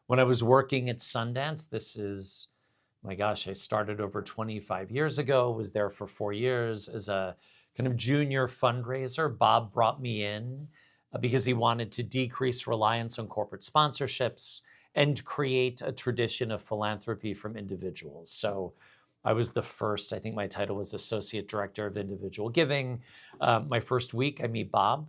When I was working at Sundance, this is, my gosh, I started over 25 years ago, was there for 4 years as a kind of junior fundraiser. Bob brought me in because he wanted to decrease reliance on corporate sponsorships and create a tradition of philanthropy from individuals. So I was the first, I think my title was Associate Director of Individual Giving. My first week, I meet Bob.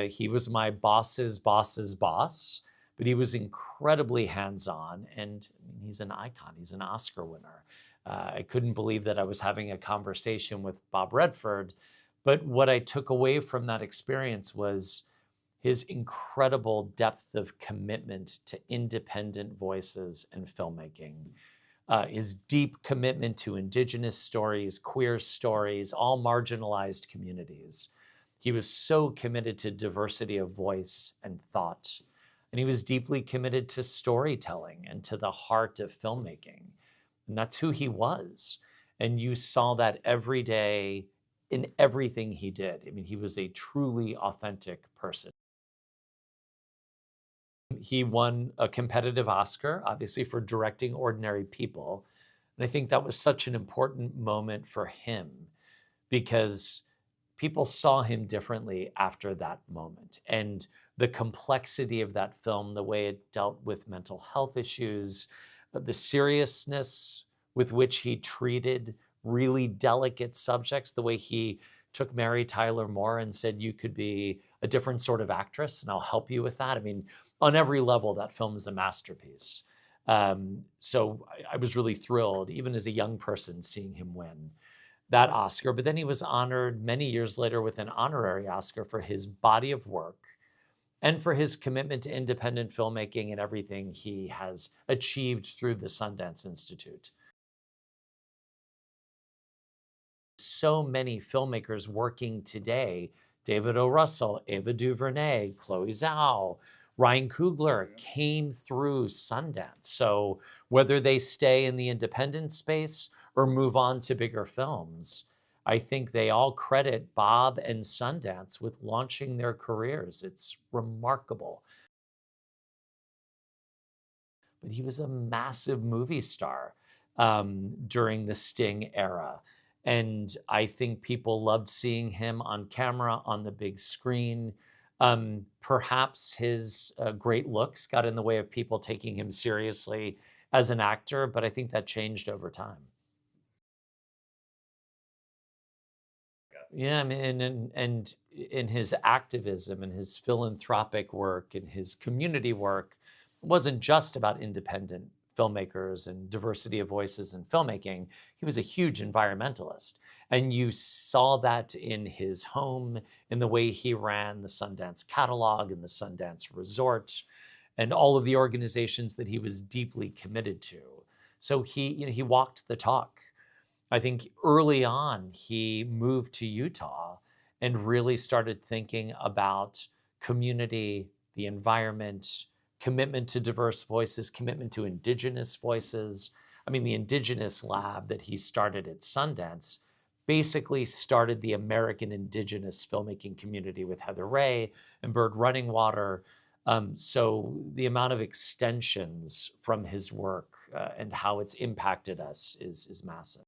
He was my boss's boss's boss, but he was incredibly hands-on, and he's an icon. He's an Oscar winner. I couldn't believe that I was having a conversation with Bob Redford, but what I took away from that experience was his incredible depth of commitment to independent voices and filmmaking. His deep commitment to Indigenous stories, queer stories, all marginalized communities. He was so committed to diversity of voice and thought. And he was deeply committed to storytelling and to the heart of filmmaking. And that's who he was. And you saw that every day in everything he did. I mean, he was a truly authentic person. He won a competitive Oscar, obviously, for directing Ordinary People. And I think that was such an important moment for him because people saw him differently after that moment. And the complexity of that film, the way it dealt with mental health issues, the seriousness with which he treated really delicate subjects, the way he took Mary Tyler Moore and said, you could be a different sort of actress and I'll help you with that. I mean, on every level, that film is a masterpiece. So I was really thrilled, even as a young person, seeing him win that Oscar. But then he was honored many years later with an honorary Oscar for his body of work and for his commitment to independent filmmaking and everything he has achieved through the Sundance Institute. So many filmmakers working today, David O. Russell, Ava DuVernay, Chloe Zhao, Ryan Coogler came through Sundance. So whether they stay in the independent space or move on to bigger films, I think they all credit Bob and Sundance with launching their careers. It's remarkable. But he was a massive movie star during the Sting era. And I think people loved seeing him on camera, on the big screen. Perhaps his great looks got in the way of people taking him seriously as an actor, but I think that changed over time. Yeah, I mean, and in his activism and his philanthropic work and his community work, it wasn't just about independent filmmakers and diversity of voices in filmmaking. He was a huge environmentalist. And you saw that in his home, in the way he ran the Sundance Catalog and the Sundance Resort, and all of the organizations that he was deeply committed to. So he walked the talk. I think early on, he moved to Utah and really started thinking about community, the environment, commitment to diverse voices, commitment to Indigenous voices. I mean, the Indigenous lab that he started at Sundance basically started the American Indigenous filmmaking community with Heather Ray and Bird Running Water. So the amount of extensions from his work and how it's impacted us is massive.